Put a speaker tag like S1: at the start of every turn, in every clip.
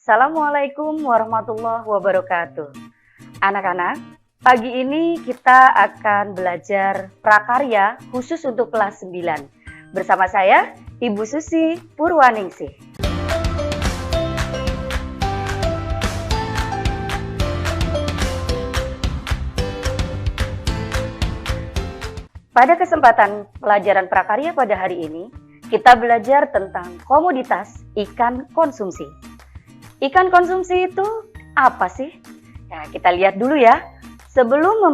S1: Assalamualaikum warahmatullahi wabarakatuh. Anak-anak, pagi ini kita akan belajar prakarya khusus untuk kelas 9. Bersama saya, Ibu Susi Purwaningsih. Pada kesempatan pelajaran prakarya pada hari ini, kita belajar tentang komoditas ikan konsumsi. Ikan konsumsi itu apa sih? Nah, kita lihat dulu ya. Sebelum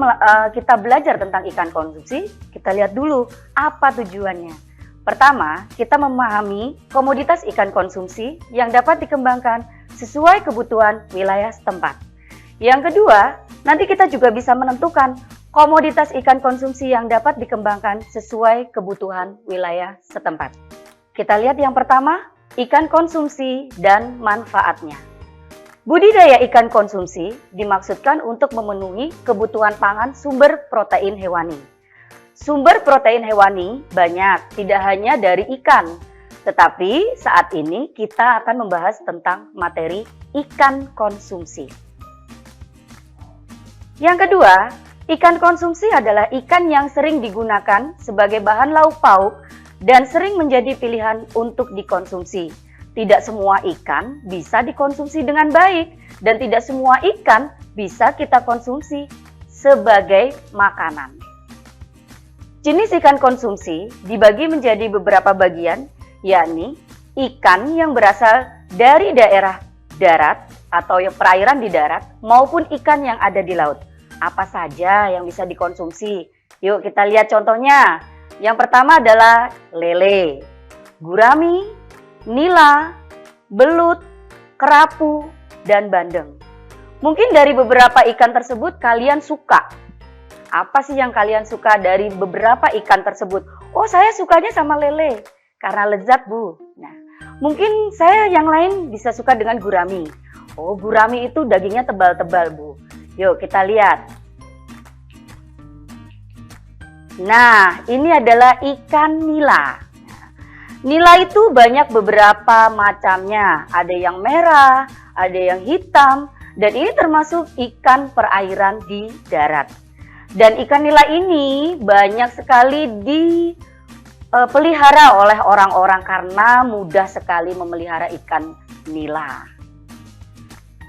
S1: kita belajar tentang ikan konsumsi, kita lihat dulu apa tujuannya. Pertama, kita memahami komoditas ikan konsumsi yang dapat dikembangkan sesuai kebutuhan wilayah setempat. Yang kedua, nanti kita juga bisa menentukan komoditas ikan konsumsi yang dapat dikembangkan sesuai kebutuhan wilayah setempat. Kita lihat yang pertama, ikan konsumsi dan manfaatnya. Budidaya ikan konsumsi dimaksudkan untuk memenuhi kebutuhan pangan sumber protein hewani. Sumber protein hewani banyak, tidak hanya dari ikan. Tetapi saat ini kita akan membahas tentang materi ikan konsumsi. Yang kedua, ikan konsumsi adalah ikan yang sering digunakan sebagai bahan lauk pauk dan sering menjadi pilihan untuk dikonsumsi. Tidak semua ikan bisa dikonsumsi dengan baik dan tidak semua ikan bisa kita konsumsi sebagai makanan. Jenis ikan konsumsi dibagi menjadi beberapa bagian, yakni ikan yang berasal dari daerah darat atau yang perairan di darat maupun ikan yang ada di laut. Apa saja yang bisa dikonsumsi? Yuk kita lihat contohnya. Yang pertama adalah lele, gurami, nila, belut, kerapu, dan bandeng. Mungkin dari beberapa ikan tersebut kalian suka. Apa sih yang kalian suka dari beberapa ikan tersebut? Oh, saya sukanya sama lele karena lezat, Bu. Nah, mungkin saya yang lain bisa suka dengan gurami. Oh, gurami itu dagingnya tebal-tebal, Bu. Yuk kita lihat. Nah, ini adalah ikan nila. Nila itu banyak beberapa macamnya. Ada yang merah, ada yang hitam, dan ini termasuk ikan perairan di darat. Dan ikan nila ini banyak sekali dipelihara oleh orang-orang karena mudah sekali memelihara ikan nila.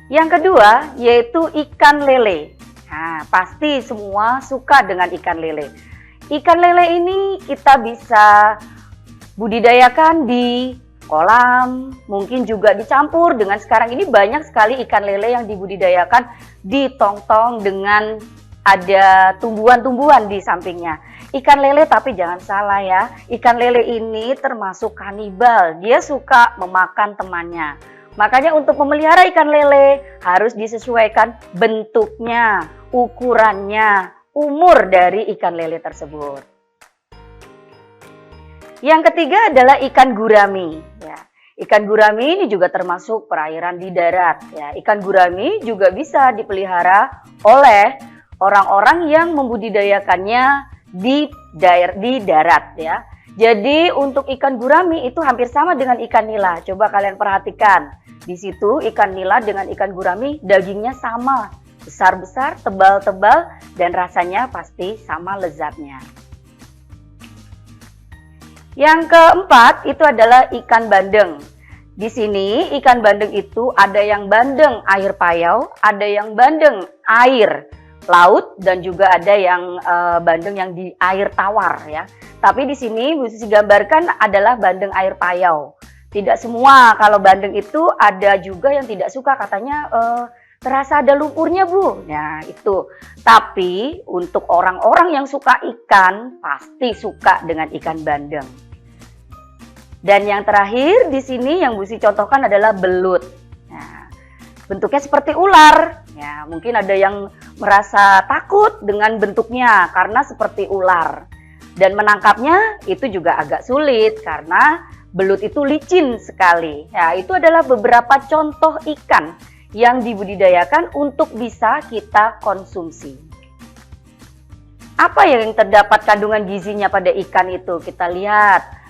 S1: Yang kedua yaitu ikan lele. Nah, pasti semua suka dengan ikan lele. Ikan lele ini kita bisa budidayakan di kolam, mungkin juga dicampur dengan sekarang ini banyak sekali ikan lele yang dibudidayakan di tong-tong dengan ada tumbuhan-tumbuhan di sampingnya. Ikan lele tapi jangan salah ya, ikan lele ini termasuk kanibal, dia suka memakan temannya. Makanya untuk memelihara ikan lele harus disesuaikan bentuknya, ukurannya, umur dari ikan lele tersebut. Yang ketiga adalah ikan gurami. Ya, ikan gurami ini juga termasuk perairan di darat. Ya, ikan gurami juga bisa dipelihara oleh orang-orang yang membudidayakannya di darat. Ya. Jadi untuk ikan gurami itu hampir sama dengan ikan nila. Coba kalian perhatikan. Di situ ikan nila dengan ikan gurami dagingnya sama, besar-besar, tebal-tebal, dan rasanya pasti sama lezatnya. Yang keempat itu adalah ikan bandeng. Di sini ikan bandeng itu ada yang bandeng air payau, ada yang bandeng air laut, dan juga ada yang bandeng yang di air tawar ya. Tapi di sini Bu Susi gambarkan adalah bandeng air payau. Tidak semua, kalau bandeng itu ada juga yang tidak suka, katanya terasa ada lumpurnya, Bu. Nah, itu. Tapi untuk orang-orang yang suka ikan, pasti suka dengan ikan bandeng. Dan yang terakhir di sini yang Bu Susi contohkan adalah belut. Nah, bentuknya seperti ular. Ya, mungkin ada yang merasa takut dengan bentuknya karena seperti ular. Dan menangkapnya itu juga agak sulit karena belut itu licin sekali. Ya, itu adalah beberapa contoh ikan yang dibudidayakan untuk bisa kita konsumsi. Apa yang terdapat kandungan gizinya pada ikan itu? Kita lihat.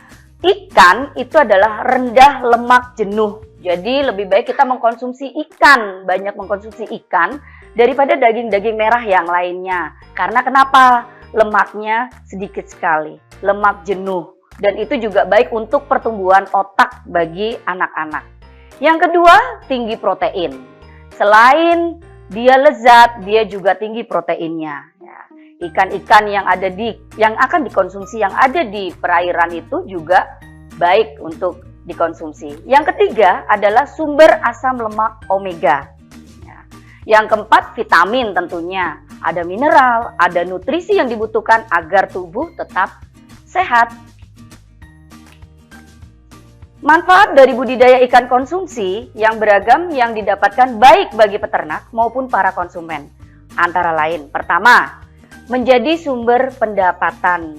S1: Ikan itu adalah rendah lemak jenuh. Jadi lebih baik kita mengkonsumsi ikan, banyak mengkonsumsi ikan daripada daging-daging merah yang lainnya. Karena kenapa? Lemaknya sedikit sekali, lemak jenuh. Dan itu juga baik untuk pertumbuhan otak bagi anak-anak. Yang kedua, tinggi protein. Selain dia lezat, dia juga tinggi proteinnya. Ikan-ikan yang akan dikonsumsi yang ada di perairan itu juga baik untuk dikonsumsi. Yang ketiga adalah sumber asam lemak omega. Yang keempat, vitamin tentunya. Ada mineral, ada nutrisi yang dibutuhkan agar tubuh tetap sehat. Manfaat dari budidaya ikan konsumsi yang beragam yang didapatkan baik bagi peternak maupun para konsumen. Antara lain, pertama, menjadi sumber pendapatan.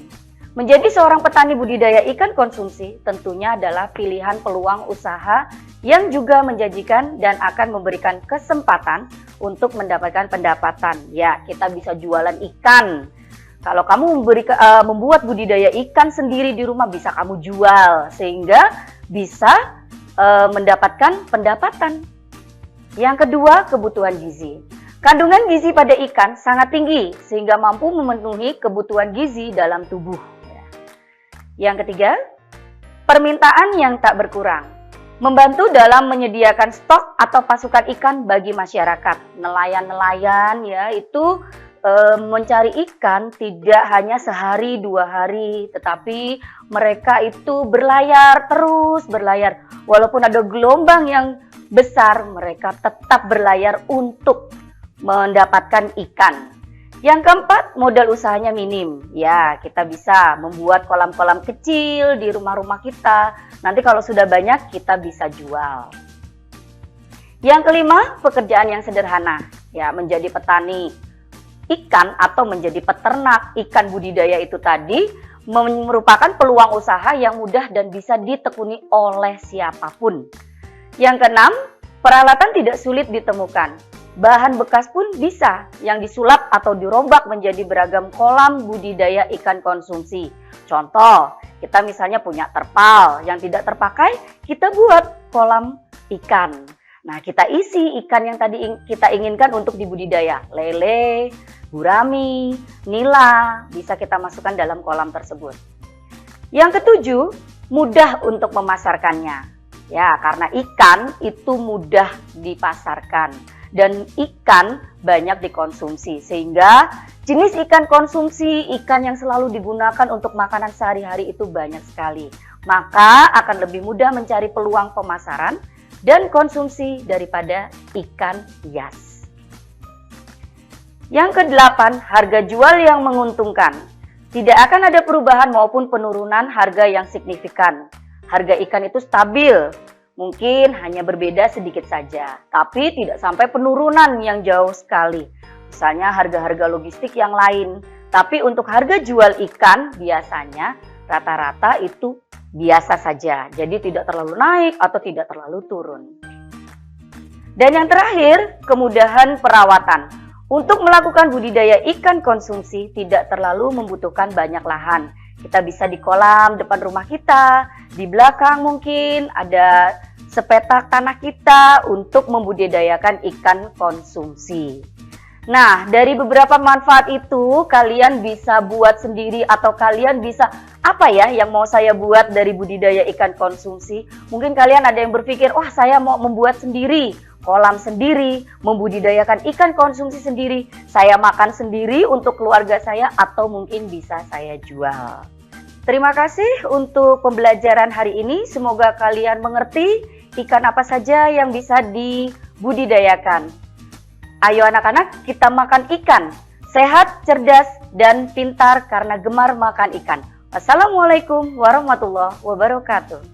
S1: Menjadi seorang petani budidaya ikan konsumsi tentunya adalah pilihan peluang usaha yang juga menjanjikan dan akan memberikan kesempatan untuk mendapatkan pendapatan. Ya, kita bisa jualan ikan. Kalau kamu membuat budidaya ikan sendiri di rumah, bisa kamu jual sehingga bisa mendapatkan pendapatan. Yang kedua, kebutuhan gizi. Kandungan gizi pada ikan sangat tinggi sehingga mampu memenuhi kebutuhan gizi dalam tubuh. Yang ketiga, permintaan yang tak berkurang. Membantu dalam menyediakan stok atau pasukan ikan bagi masyarakat. Nelayan-nelayan ya itu mencari ikan tidak hanya sehari 2 hari, tetapi mereka itu berlayar terus berlayar. Walaupun ada gelombang yang besar, mereka tetap berlayar untuk mendapatkan ikan. Yang keempat, modal usahanya minim. Ya, kita bisa membuat kolam-kolam kecil di rumah-rumah kita. Nanti kalau sudah banyak, kita bisa jual. Yang kelima, pekerjaan yang sederhana. Ya, menjadi petani ikan atau menjadi peternak ikan budidaya itu tadi merupakan peluang usaha yang mudah dan bisa ditekuni oleh siapapun. Yang keenam, peralatan tidak sulit ditemukan. Bahan bekas pun bisa yang disulap atau dirombak menjadi beragam kolam budidaya ikan konsumsi. Contoh, kita misalnya punya terpal yang tidak terpakai, kita buat kolam ikan. Nah, kita isi ikan yang tadi kita inginkan untuk dibudidaya. Lele, gurami, nila, bisa kita masukkan dalam kolam tersebut. Yang ketujuh, mudah untuk memasarkannya. Ya, karena ikan itu mudah dipasarkan. Dan ikan banyak dikonsumsi sehingga jenis ikan konsumsi, ikan yang selalu digunakan untuk makanan sehari-hari itu banyak sekali. Maka akan lebih mudah mencari peluang pemasaran dan konsumsi daripada ikan hias. Yang kedelapan, harga jual yang menguntungkan. Tidak akan ada perubahan maupun penurunan harga yang signifikan. Harga ikan itu stabil. Mungkin hanya berbeda sedikit saja, tapi tidak sampai penurunan yang jauh sekali. Misalnya harga-harga logistik yang lain. Tapi untuk harga jual ikan biasanya rata-rata itu biasa saja. Jadi tidak terlalu naik atau tidak terlalu turun. Dan yang terakhir, kemudahan perawatan. Untuk melakukan budidaya ikan konsumsi tidak terlalu membutuhkan banyak lahan. Kita bisa di kolam depan rumah kita, di belakang mungkin ada sepetak tanah kita untuk membudidayakan ikan konsumsi. Nah, dari beberapa manfaat itu kalian bisa buat sendiri atau kalian bisa apa ya yang mau saya buat dari budidaya ikan konsumsi? Mungkin kalian ada yang berpikir, wah saya mau membuat sendiri, kolam sendiri, membudidayakan ikan konsumsi sendiri, saya makan sendiri untuk keluarga saya atau mungkin bisa saya jual. Terima kasih untuk pembelajaran hari ini. Semoga kalian mengerti ikan apa saja yang bisa dibudidayakan. Ayo anak-anak, kita makan ikan. Sehat, cerdas, dan pintar karena gemar makan ikan. Wassalamualaikum warahmatullahi wabarakatuh.